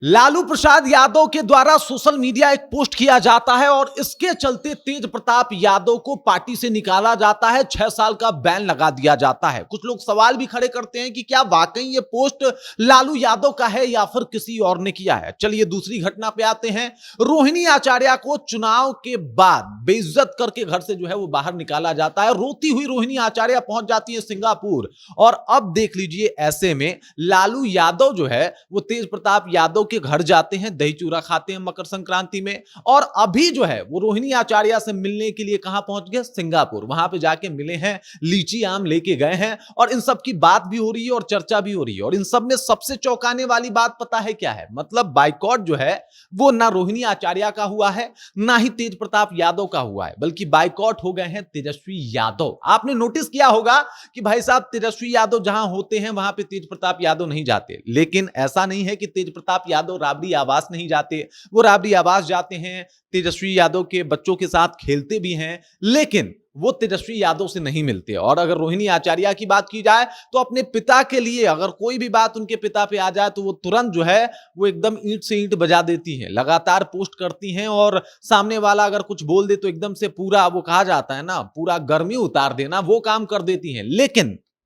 लालू प्रसाद यादव के द्वारा social media एक पोस्ट किया जाता है और इसके चलते तेज प्रताप यादव को पार्टी से निकाला जाता है। 6 साल का बैन लगा दिया जाता है। कुछ लोग सवाल भी खड़े करते हैं कि क्या वाकई ये पोस्ट लालू यादव का है या फिर किसी और ने किया है। चलिए दूसरी घटना पे आते हैं। रोहिणी आचार्य को चुनाव के बाद बेइज्जत करके घर से जो है वो बाहर निकाला जाता है। रोती हुई रोहिणी आचार्य पहुंच जाती है सिंगापुर। और अब देख लीजिए, ऐसे में लालू यादव जो है वो तेज प्रताप यादव के घर जाते हैं, दही चूरा खाते हैं मकर संक्रांति में। और अभी जो है वो रोहिणी आचार्य से मिलने के लिए कहां पहुंच गए? सिंगापुर। वहां पे जाके मिले हैं, लीची आम लेके गए हैं और इन सब की बात भी हो रही है और चर्चा भी हो रही है। और इन सब में सबसे चौंकाने वाली बात पता है क्या है? मतलब बाइकॉट जो है वो ना रोहिणी आचार्य का हुआ है, ना ही तेज प्रताप यादव का हुआ है, बल्कि बाइकॉट हो गए हैं तेजस्वी यादव। आपने नोटिस किया होगा कि भाई साहब तेजस्वी यादव जहां होते हैं वहां पे तेज प्रताप यादव नहीं जाते। लेकिन ऐसा नहीं है कि तेज प्रताप यादव राबड़ी आवास नहीं जाते। वो राबड़ी आवास जाते हैं, तेजस्वी यादव के बच्चों के साथ खेलते भी हैं, लेकिन वो तेजस्वी यादव से नहीं मिलते। और अगर रोहिणी आचार्य की बात की जाए तो अपने पिता के लिए अगर कोई भी बात उनके पिता पे आ जाए तो वो तुरंत जो है वो एकदम ईंट से ईंट बजा देती हैं, लगातार पोस्ट करती हैं। और सामने वाला अगर कुछ बोल दे तो एकदम से पूरा, वो कहा जाता है ना, पूरा गर्मी उतार देना, वो काम कर देती हैं।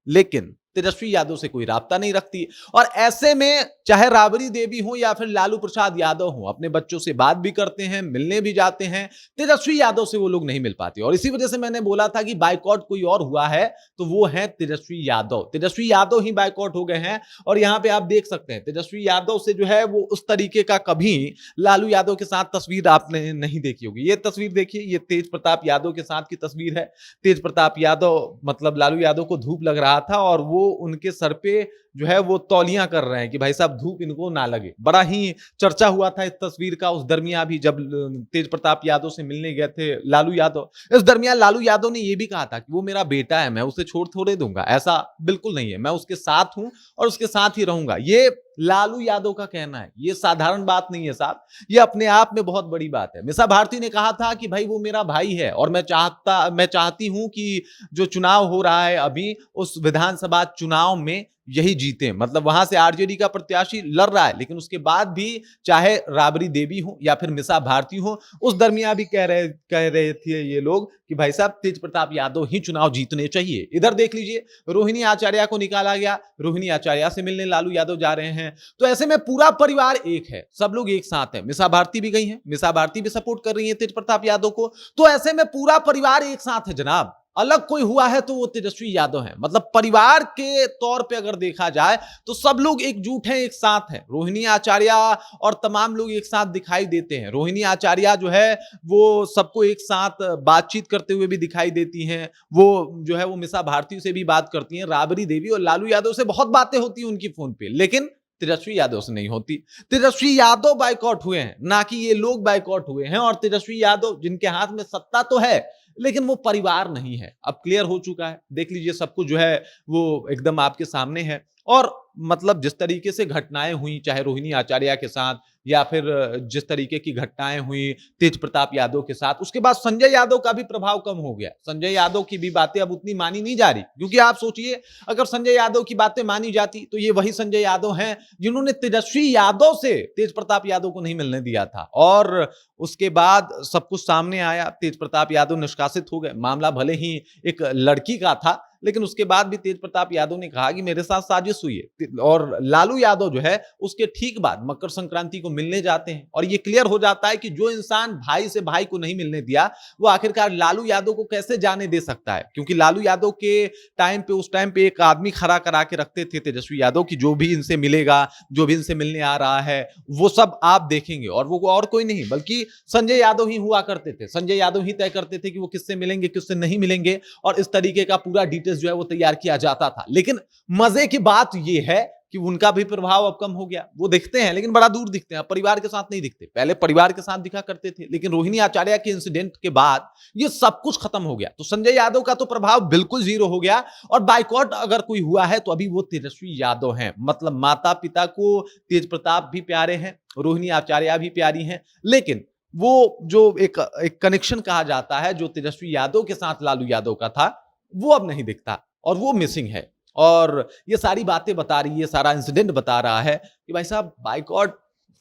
लेकिन तेजस्वी यादव से कोई राब्ता नहीं रखती। और ऐसे में चाहे राबड़ी देवी हो या फिर लालू प्रसाद यादव हो, अपने बच्चों से बात भी करते हैं, मिलने भी जाते हैं। तेजस्वी यादव से वो लोग नहीं मिल पाते। और इसी वजह से मैंने बोला था कि बाइकॉट कोई और हुआ है तो वो है तेजस्वी यादव। तेजस्वी यादव ही बाइकॉट हो गए हैं। और यहां पे आप देख सकते हैं तेजस्वी यादव से जो है वो उस तरीके का कभी लालू यादव के साथ तस्वीर आपने नहीं देखी होगी। ये तस्वीर देखिए, ये तेज प्रताप यादव के साथ की तस्वीर है। तेज प्रताप यादव मतलब लालू यादव को धूप लग रहा था और वो उनके सर पे जो है वो तौलियां कर रहे हैं कि भाई साहब धूप इनको ना लगे। बड़ा ही चर्चा हुआ था इस तस्वीर का उस दरमियान भी, जब तेज प्रताप यादव से मिलने गए थे लालू यादव। इस दरमियान लालू यादव ने यह भी कहा था कि वो मेरा बेटा है, मैं उसे छोड़ थोड़े दूंगा। ऐसा बिल्कुल नहीं है, मैं उसके साथ हूं और उसके साथ ही रहूंगा। ये लालू यादव का कहना है, ये साधारण बात नहीं है साहब, ये अपने आप में बहुत बड़ी बात है। मीसा भारती ने कहा था कि भाई वो मेरा भाई है और मैं चाहती हूं कि जो चुनाव हो रहा है अभी, उस विधानसभा चुनाव में यही जीते। मतलब वहां से आरजेडी का प्रत्याशी लड़ रहा है, लेकिन उसके बाद भी चाहे राबड़ी देवी हो या फिर मीसा भारती हो, उस दरमियान भी कह रहे थे ये लोग कि भाई साहब तेज प्रताप यादव ही चुनाव जीतने चाहिए। इधर देख लीजिए, रोहिणी आचार्य को निकाला गया, रोहिणी आचार्य से मिलने लालू यादव जा रहे हैं। तो ऐसे में पूरा परिवार एक है, सब लोग एक साथ है। मीसा भारती भी गई हैं, मीसा भारती भी सपोर्ट कर रही है तेज प्रताप यादव को। तो ऐसे में पूरा परिवार एक साथ है जनाब। अलग कोई हुआ है तो वो तेजस्वी यादव है। मतलब परिवार के तौर पे अगर देखा जाए तो सब लोग एकजुट हैं, एक साथ हैं। रोहिणी आचार्य और तमाम लोग एक साथ दिखाई देते हैं। रोहिणी आचार्य जो है वो सबको एक साथ बातचीत करते हुए भी दिखाई देती हैं। वो जो है वो मीसा भारती से भी बात करती हैं। राबड़ी देवी और लालू यादव से बहुत बातें होती हैं उनकी फोन पे, लेकिन तेजस्वी यादव से नहीं होती। तेजस्वी यादव बाइकआउट हुए हैं, ना कि ये लोग बाइकआउट हुए हैं। और तेजस्वी यादव जिनके हाथ में सत्ता तो है, लेकिन वो परिवार नहीं है। अब क्लियर हो चुका है, देख लीजिए सब कुछ जो है वो एकदम आपके सामने है। और मतलब जिस तरीके से घटनाएं हुई, चाहे रोहिणी आचार्य के साथ या फिर जिस तरीके की घटनाएं हुई तेज प्रताप यादव के साथ, उसके बाद संजय यादव का भी प्रभाव कम हो गया। संजय यादव की भी बातें अब उतनी मानी नहीं जा रही, क्योंकि आप सोचिए अगर संजय यादव की बातें मानी जाती तो ये वही संजय यादव हैं जिन्होंने तेजस्वी यादव से तेज प्रताप यादव को नहीं मिलने दिया था। और उसके बाद सब कुछ सामने आया, तेज प्रताप यादव निष्कासित हो गए। मामला भले ही एक लड़की का था, लेकिन उसके बाद भी तेज प्रताप यादव ने कहा कि मेरे साथ साजिश हुई है। और लालू यादव जो है उसके ठीक बाद मकर संक्रांति को मिलने जाते हैं। और ये क्लियर हो जाता है कि जो इंसान भाई से भाई को नहीं मिलने दिया, वो आखिरकार लालू यादव को कैसे जाने दे सकता है। क्योंकि लालू यादव के टाइम पे, उस टाइम पे एक आदमी खड़ा करा के रखते थे तेजस्वी यादव की, जो भी इनसे मिलेगा, जो भी इनसे मिलने आ रहा है, वो सब आप देखेंगे। और वो और कोई नहीं बल्कि संजय यादव ही हुआ करते थे। संजय यादव ही तय करते थे कि वो किससे मिलेंगे, किससे नहीं मिलेंगे। और इस तरीके का पूरा डिटेल्स जो है वो तैयार किया जाता था। लेकिन मजे की बात ये है कि उनका भी प्रभाव अब कम हो गया। वो दिखते हैं लेकिन बड़ा दूर दिखते हैं, परिवार के साथ नहीं दिखते। पहले परिवार के साथ दिखा करते थे, लेकिन रोहिणी आचार्य के इंसिडेंट के बाद ये सब कुछ खत्म हो गया। तो संजय यादव का तो प्रभाव बिल्कुल जीरो हो गया। और बाइकॉट अगर कोई हुआ है तो अभी वो तेजस्वी यादव हैं। मतलब माता पिता को तेज प्रताप भी प्यारे हैं, रोहिणी आचार्य भी प्यारी हैं, लेकिन वो जो एक कनेक्शन कहा जाता है जो तेजस्वी यादव के साथ लालू यादव का था, वो अब नहीं दिखता और वो मिसिंग है। और ये सारी बातें बता रही है, सारा इंसिडेंट बता रहा है कि भाई साहब बाइकॉट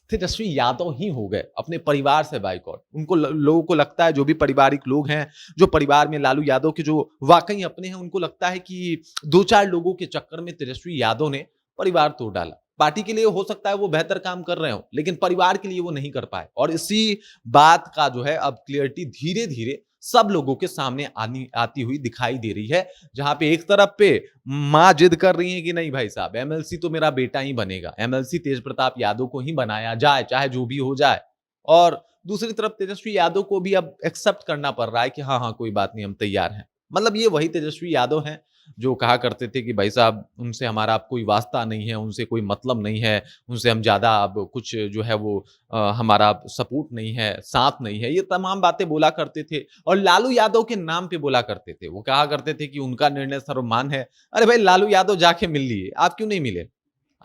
तेजस्वी यादव ही हो गए अपने परिवार से बाइकआउट। उनको लोगों को लगता है, जो भी पारिवारिक लोग हैं, जो परिवार में लालू यादव के जो वाकई अपने हैं, उनको लगता है कि दो चार लोगों के चक्कर में तेजस्वी यादव ने परिवार तोड़ डाला। पार्टी के लिए हो सकता है वो बेहतर काम कर रहे हो, लेकिन परिवार के लिए वो नहीं कर पाए। और इसी बात का जो है अब क्लियरिटी धीरे धीरे सब लोगों के सामने आती हुई दिखाई दे रही है। जहां पे एक तरफ पे मां जिद कर रही है कि नहीं भाई साहब, एमएलसी तो मेरा बेटा ही बनेगा, एमएलसी तेज प्रताप यादव को ही बनाया जाए, चाहे जो भी हो जाए। और दूसरी तरफ तेजस्वी यादव को भी अब एक्सेप्ट करना पड़ रहा है कि हाँ हाँ कोई बात नहीं, हम तैयार हैं। मतलब ये वही तेजस्वी यादव हैं जो कहा करते थे कि भाई साहब उनसे हमारा अब कोई वास्ता नहीं है, उनसे कोई मतलब नहीं है, उनसे हम ज्यादा अब कुछ जो है वो हमारा सपोर्ट नहीं है, साथ नहीं है, ये तमाम बातें बोला करते थे। और लालू यादव के नाम पे बोला करते थे, वो कहा करते थे कि उनका निर्णय सर्वमान्य है। अरे भाई लालू यादव जाके मिल लिए, आप क्यों नहीं मिले?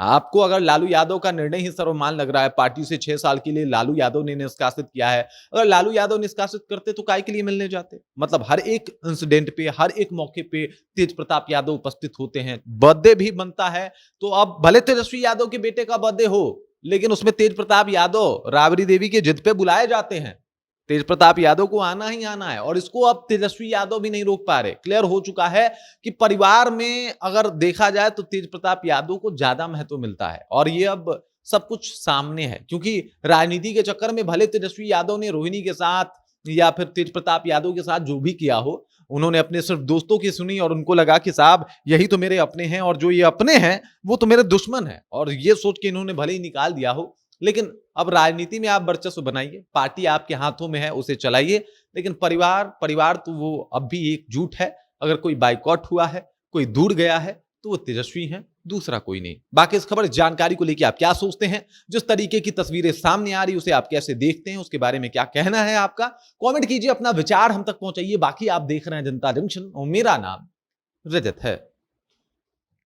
आपको अगर लालू यादव का निर्णय ही सर्वमान्य लग रहा है, पार्टी से 6 साल के लिए लालू यादव ने निष्कासित किया है, अगर लालू यादव निष्कासित करते तो काय के लिए मिलने जाते? मतलब हर एक इंसिडेंट पे, हर एक मौके पे तेज प्रताप यादव उपस्थित होते हैं। बर्थडे भी बनता है तो अब भले तेजस्वी यादव के बेटे का बर्थडे हो, लेकिन उसमें तेज प्रताप यादव राबड़ी देवी के जिद पे बुलाए जाते हैं। तेज प्रताप यादव को आना ही आना है, और इसको अब तेजस्वी यादव भी नहीं रोक पा रहे। क्लियर हो चुका है कि परिवार में अगर देखा जाए तो तेज प्रताप यादव को ज्यादा महत्व मिलता है, और ये अब सब कुछ सामने है। क्योंकि राजनीति के चक्कर में भले तेजस्वी यादव ने रोहिणी के साथ या फिर तेज प्रताप यादव के साथ जो भी किया हो, उन्होंने अपने सिर्फ दोस्तों की सुनी और उनको लगा कि साहब यही तो मेरे अपने हैं, और जो ये अपने हैं वो तो मेरे दुश्मन है, और ये सोच के इन्होंने भले ही निकाल दिया हो। लेकिन अब राजनीति में आप वर्चस्व बनाइए, पार्टी आपके हाथों में है, उसे चलाइए, लेकिन परिवार तो वो अब भी एकजुट है। अगर कोई बाइकआउट हुआ है, कोई दूर गया है, तो वो तेजस्वी हैं, दूसरा कोई नहीं। बाकी इस खबर जानकारी को लेकर आप क्या सोचते हैं? जिस तरीके की तस्वीरें सामने आ रही उसे आप कैसे देखते हैं? उसके बारे में क्या कहना है आपका? कमेंट कीजिए, अपना विचार हम तक पहुंचाइए। बाकी आप देख रहे हैं जनता जंक्शन और मेरा नाम रजत है।